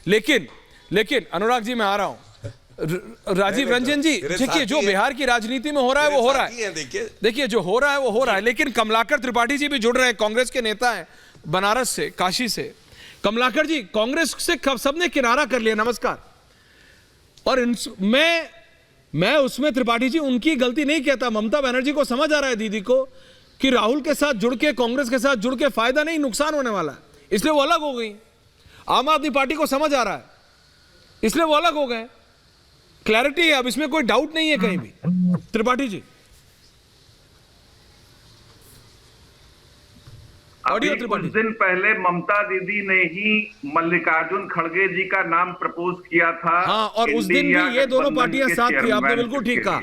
लेकिन अनुराग जी मैं आ रहा हूं, राजीव रंजन जी, देखिए जो बिहार की राजनीति में हो रहा है वो हो रहा है, देखिए जो हो रहा है वो हो रहा है, लेकिन कमलाकर त्रिपाठी जी भी जुड़ रहे हैं, कांग्रेस के नेता हैं बनारस से, काशी से। कमलाकर जी, कांग्रेस से सबने किनारा कर लिया, नमस्कार। और मैं उसमें त्रिपाठी जी उनकी गलती नहीं कहता, ममता बनर्जी को समझ आ रहा है दीदी को कि राहुल के साथ जुड़ के, कांग्रेस के साथ जुड़ के फायदा नहीं नुकसान होने वाला है, इसलिए वो अलग हो गई। आम आदमी पार्टी को समझ आ रहा है, इसलिए वो अलग हो गए। क्लैरिटी है, अब इसमें कोई डाउट नहीं है कहीं भी। त्रिपाठी जी, अभी कुछ दिन पहले ममता दीदी ने ही मल्लिकार्जुन खड़गे जी का नाम प्रपोज किया था। हाँ, और उस दिन भी ये दोनों पार्टियां साथ थी, आपने बिल्कुल ठीक कहा।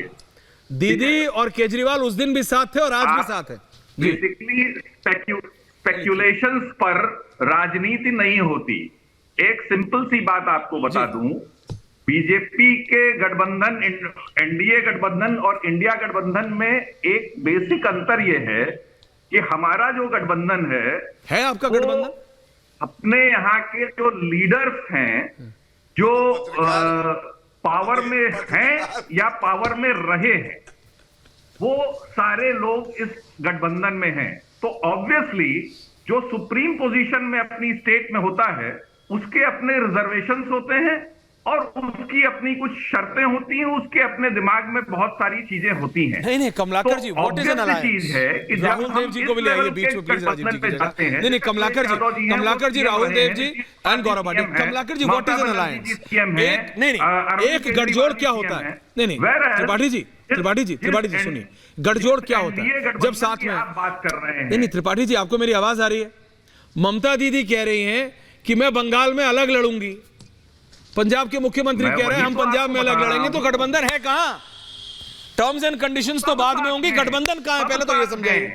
दीदी और केजरीवाल उस दिन भी साथ थे और आज भी साथ है। बेसिकली स्पेक्यूलेशंस पर राजनीति नहीं होती। एक सिंपल सी बात आपको बता दूं, बीजेपी के गठबंधन, एनडीए गठबंधन और इंडिया गठबंधन में एक बेसिक अंतर यह है कि हमारा जो गठबंधन है आपका गठबंधन अपने यहाँ के जो लीडर्स हैं, जो पावर में हैं या पावर में रहे हैं, वो सारे लोग इस गठबंधन में हैं। तो ऑब्वियसली जो सुप्रीम पोजीशन में अपनी स्टेट में होता है उसके अपने रिजर्वेशंस होते हैं और उसकी अपनी कुछ शर्तें होती हैं, उसके अपने दिमाग में बहुत सारी चीजें होती हैं। नहीं Kamlakar ji, what is an alliance? चीज है कि राहुल देव जी को भी ले आइए बीच में प्लीज, राजीव जी की जगह। नहीं Kamlakar ji, Rahul Dev ji and Gaurav Bhatia. Kamlakar ji, what is an alliance? एक गठजोड़ क्या होता है? नहीं त्रिपाठी जी सुनिए, गठजोड़ क्या होता है जब साथ में बात कर रहे हैं? नहीं त्रिपाठी जी, आपको मेरी आवाज आ रही है? ममता दीदी कह रही हैं कि मैं बंगाल में अलग लड़ूंगी, पंजाब के मुख्यमंत्री कह रहे हैं हम पंजाब में अलग लड़ेंगे, तो गठबंधन है कहां? टर्म्स एंड कंडीशंस तो बाद में होंगी, गठबंधन कहां है पहले तो ये समझाइए।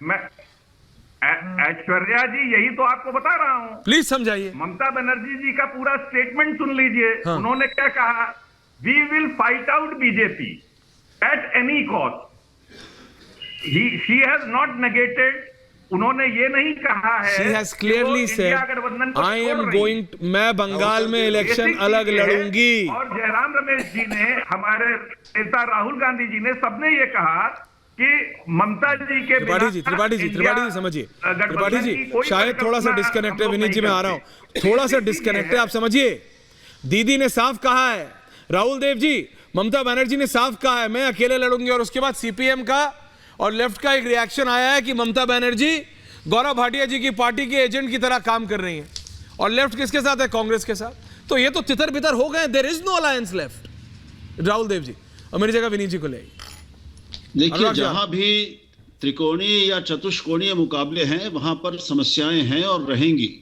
मैं ऐश्वर्या जी, यही तो आपको बता रहा हूं, प्लीज समझाइए। ममता बनर्जी जी का पूरा स्टेटमेंट सुन लीजिए। हाँ। उन्होंने क्या कहा? We will fight out BJP at any cost. She has not negated, उन्होंने ये नहीं कहा है, She has clearly said, I am going to, मैं बंगाल में इलेक्शन अलग लड़ूंगी। और जयराम रमेश जी ने, हमारे नेता राहुल गांधी जी ने, सबने ये कहा कि ममता जी के त्रिपाठी जी समझिए, त्रिपाठी जी शायद थोड़ा सा डिस्कनेक्ट है। विनीत जी मैं आ रहा हूं, थोड़ा सा डिस्कनेक्ट है, आप समझिए। दीदी ने साफ कहा है, राहुल देव जी, ममता बनर्जी ने साफ कहा है मैं अकेले लड़ूंगी, और उसके बाद सीपीएम का और लेफ्ट का एक रिएक्शन आया है कि ममता बनर्जी गौरव भाटिया जी की पार्टी के एजेंट की तरह काम कर रही हैं, और लेफ्ट किसके साथ है? कांग्रेस के साथ। तो ये तो तितर बितर हो गए, there is no alliance left. Rahul Dev ji, और मेरी जगह विनीत जी को ले आइए। देखिए, जहां भी त्रिकोणीय या चतुष्कोणीय मुकाबले हैं वहां पर समस्याएं हैं और रहेंगी,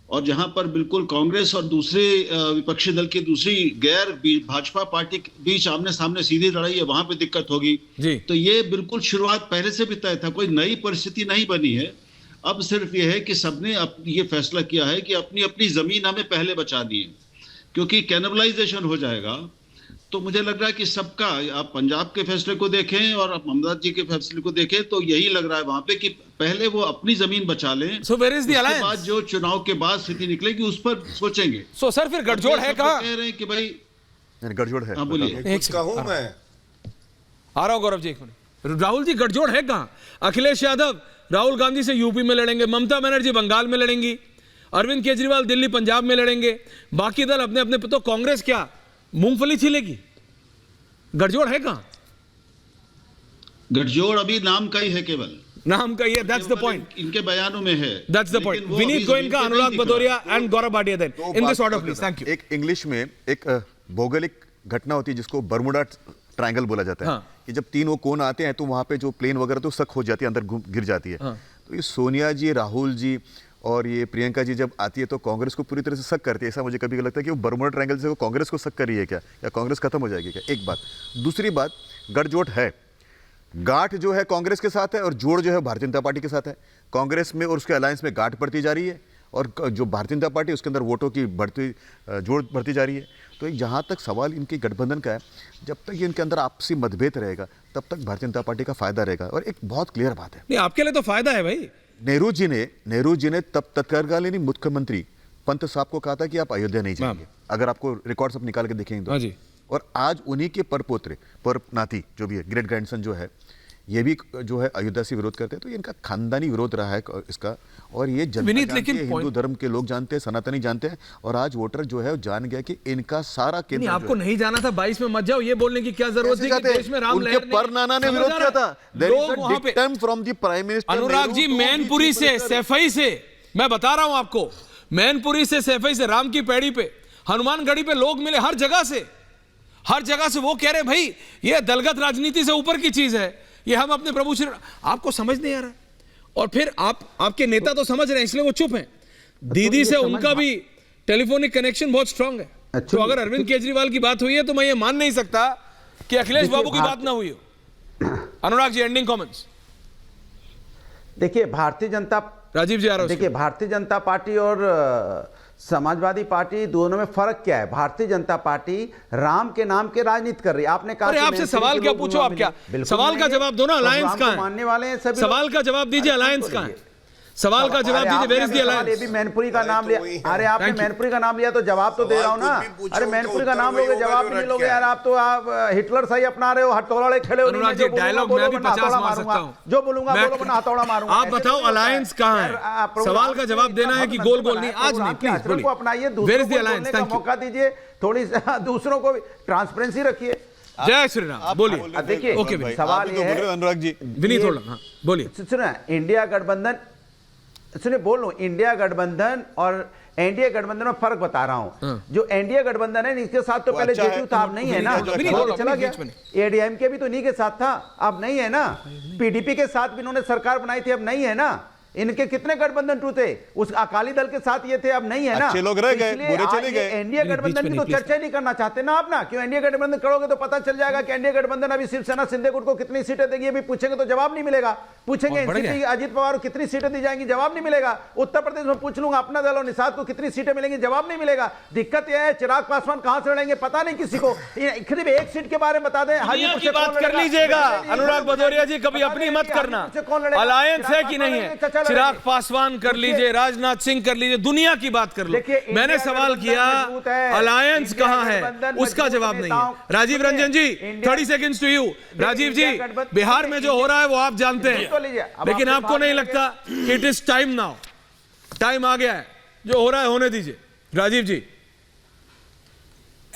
और जहां पर बिल्कुल कांग्रेस और दूसरे विपक्षी दल की दूसरी गैर भाजपा पार्टी के बीच आमने सामने सीधी लड़ाई है, वहां पे दिक्कत होगी जी। तो ये बिल्कुल शुरुआत पहले से भी तय था, कोई नई परिस्थिति नहीं बनी है। अब सिर्फ ये है कि सबने ये फैसला किया है कि अपनी अपनी जमीन हमें पहले बचानी है, क्योंकि कैनिबलाइजेशन हो जाएगा। तो मुझे लग रहा है कि सबका, आप पंजाब के फैसले को देखें और आप ममता जी के फैसले को देखें, तो यही लग रहा है वहां पे कि पहले वो अपनी जमीन बचा लें। So where is the alliance? उसके बाद जो चुनाव के बाद स्थिति निकलेगी उस पर सोचेंगे। सो सर फिर गठजोड़ है कहां? कह रहे हैं कि भाई गठजोड़ है। बोलिए। कुछ कहूं मैं? आ रहा हूं गौरव जी, एक मिनट। राहुल जी, गठजोड़ है कहां? अखिलेश यादव राहुल गांधी से यूपी में लड़ेंगे, ममता बनर्जी बंगाल में लड़ेंगी, अरविंद केजरीवाल दिल्ली पंजाब में लड़ेंगे, बाकी दल अपने अपने। तो कांग्रेस क्या मूंगफली छिलेगी? गठजोड़ है कहां? गठजोड़ अभी नाम का ही है, केवल नाम का ही है। दैट्स द पॉइंट, इनके बयानों में है। That's the point. Vineet Goenka, Anurag Bhadauria and Gaurav Bhatia, then in this order please. Thank you. एक इंग्लिश में एक भौगोलिक घटना होती है जिसको बर्मुडा ट्रायंगल बोला जाता है। हाँ। कि जब तीन वो कोण आते हैं तो वहां पे जो प्लेन वगैरह तो सक हो जाती है, अंदर गिर जाती है। हाँ। तो ये सोनिया जी, राहुल जी और ये प्रियंका जी जब आती है तो कांग्रेस को पूरी तरह से सक करती है। ऐसा मुझे कभी लगता है कि वो बर्मुडा ट्रायंगल से वो कांग्रेस को सक कर रही है क्या, या कांग्रेस खत्म हो जाएगी क्या? एक बात। दूसरी बात, गठजोड़ है, गांठ जो है कांग्रेस के साथ है और जोड़ जो है भारतीय जनता पार्टी के साथ है। कांग्रेस में और उसके अलायंस में गांठ बढ़ती जा रही है, और जो भारतीय जनता पार्टी उसके अंदर वोटों की जोड़ बढ़ती जा रही है। तो जहाँ तक सवाल इनके गठबंधन का है, जब तक ये इनके अंदर आपसी मतभेद रहेगा तब तक भारतीय जनता पार्टी का फायदा रहेगा। और एक बहुत क्लियर बात है, नहीं आपके लिए तो फायदा है भाई। नेहरू जी ने तब तत्कालीन मुख्यमंत्री पंत साहब को कहा था कि आप अयोध्या नहीं जाएंगे, अगर आपको रिकॉर्ड सब निकाल के देखेंगे तो। हाँ जी। और आज उन्हीं के परपोत्रे नाती जो भी है, ग्रेट ग्रैंडसन जो है, ये भी जो है अयोध्या से विरोध करते हैं। तो ये इनका खानदानी विरोध रहा है इसका, और ये जनता विनीत, जानती लेकिन है, हिंदू धर्म के लोग जानते हैं, सनातनी जानते हैं, और आज वोटर जो है वो जान गया कि इनका सारा केंद्र नहीं, जो आपको है, नहीं जाना था 22 में मत जाओ, ये बोलने की क्या जरूरत थी कि देश में राम उनके लहर परनाना ने समझ विरोध आ किया रहा था। है? लोग वहां पे from the prime minister Anurag ji, Mainpuri से, सैफई से, मैं बता रहा हूं आपको, मैनपुरी से, सैफई से, राम की पैड़ी पे, हनुमानगढ़ी पे लोग मिले, हर जगह से वो कह रहे भाई ये दलगत राजनीति से ऊपर की चीज है, ये हम अपने प्रभु श्री, आपको समझ नहीं आ रहा है। और फिर आपके नेता तो समझ रहे हैं, इसलिए वो चुप हैं। दीदी से उनका भी टेलीफोनिक कनेक्शन बहुत स्ट्रांग है। तो अगर अरविंद केजरीवाल की बात हुई है तो मैं ये मान नहीं सकता कि अखिलेश बाबू की बात ना हुई हो। Anurag ji, ending comments. देखिए, भारतीय जनता, राजीव जी आ रहा है। देखिए भारतीय जनता पार्टी और समाजवादी पार्टी दोनों में फर्क क्या है? भारतीय जनता पार्टी राम के नाम के राजनीति कर रही है। आपने कहा अरे आपसे सवाल क्या पूछो, आप क्या सवाल का जवाब दो ना, अलायंस कहां है? मानने वाले हैं सभी। सवाल का जवाब दीजिए, अलायंस कहां है? सवाल का जवाब दीजिए, वेयर इज द ये अलायंस? भी मैनपुरी का नाम लिया। अरे आपने मैनपुरी का नाम लिया तो जवाब तो दे रहा हूं ना। अरे मैनपुरी का नाम लोगे, जवाब भी नहीं लोगे यार। आप तो हिटलर सही अपना रहे हो, हथौड़े खेले हो। अनुराग जी, डायलॉग मैं भी 50 मार सकता हूं, जो बोलूंगा बोलो, वरना हथौड़ा मारूंगा। आप बताओ अलायंस कहां है? सवाल का जवाब देना है कि गोल गोल नहीं, आज नहीं, प्लीज बोलिए। अपनाइए, वेयर दूसरों इज द को अलायंस? बोलने का थैंक यू। मौका दीजिए, थोड़ी दूसरों को ट्रांसपेरेंसी रखिए। जय श्री राम, बोलिए। देखिए, ओके विनीत, सवाल ये है, अनुराग जी, विनीत थोड़ा, हाँ बोलिए। सुना, इंडिया गठबंधन, सुनिए बोल रहा हूं, इंडिया गठबंधन और एनडीए गठबंधन में फर्क बता रहा हूं। जो एनडीए गठबंधन है, इसके साथ तो पहले जेडीयू था, अब नहीं है ना, चला गया। एडीएमके भी तो नहीं के साथ था, अब नहीं है ना। पीडीपी के साथ भी इन्होंने सरकार बनाई थी, अब नहीं है ना। इनके कितने गठबंधन टूटे? उस अकाली दल के साथ ये थे, अब नहीं है ना। अच्छे लोग रह गए, बुरे चले गए। एनडीए गठबंधन की तो चर्चा नहीं करना चाहते ना आप ना। क्यों? एनडीए गठबंधन करोगे तो पता चल जाएगा कि एनडीए गठबंधन अभी शिवसेना शिंदे गुट को कितनी सीटें देगी, अभी पूछेंगे तो जवाब नहीं मिलेगा। पूछेंगे एनसीपी अजीत पवार को कितनी सीटें दी जाएंगी, जवाब नहीं मिलेगा। उत्तर प्रदेश में पूछ लूंगा अपना दल और निषाद को कितनी सीटें मिलेंगी, जवाब नहीं मिलेगा। दिक्कत यह है, चिराग पासवान कहां से लड़ेंगे पता नहीं किसी को। सिर्फ एक सीट के बारे में बता दें, दुनिया की बात कर लीजिएगा अनुराग भदौरिया जी, कभी अपनी मत करना। अलायंस है कि नहीं है? चिराग पासवान कर लीजिए, राजनाथ सिंह कर लीजिए, दुनिया की बात कर लो। मैंने सवाल किया अलायंस कहां है, उसका जवाब नहीं है। राजीव रंजन जी, 30 सेकंड्स टू यू। राजीव जी, बिहार में जो हो रहा है वो आप जानते हैं, लेकिन आपको नहीं लगता कि it is time now? Time आ गया है, जो हो रहा है होने दीजिए। राजीव जी।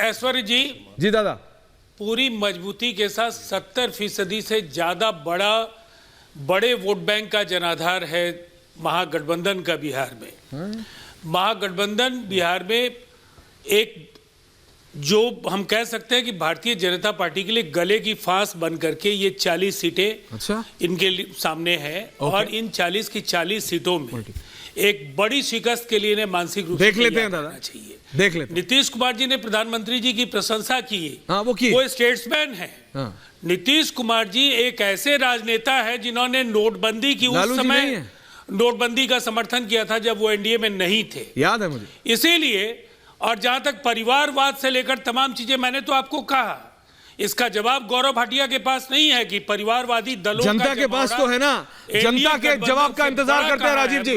ऐश्वर्य जी दादा, पूरी मजबूती के साथ 70% से ज्यादा बड़े वोट बैंक का जनाधार है महागठबंधन का बिहार में। महागठबंधन बिहार में एक, जो हम कह सकते हैं कि भारतीय जनता पार्टी के लिए गले की फांस बन करके ये 40 सीटें अच्छा इनके सामने है। और इन 40 की 40 सीटों में एक बड़ी शिकस्त के लिए इन्हें मानसिक रूप से देख लेते हैं दादा, चाहिए। देख लेते हैं। नीतीश कुमार जी ने प्रधानमंत्री जी की प्रशंसा की, हाँ, वो स्टेट्समैन है। नीतीश कुमार जी एक ऐसे राजनेता है जिन्होंने नोटबंदी की, उस समय नोटबंदी का समर्थन किया था जब वो एनडीए में नहीं थे, याद है मुझे। इसीलिए, और जहां तक परिवारवाद से लेकर तमाम चीजें मैंने तो आपको कहा, इसका जवाब गौरव भाटिया के पास नहीं है कि परिवारवादी दलों जनता के पास तो है ना, जनता के जवाब का इंतजार करते हैं राजीव जी।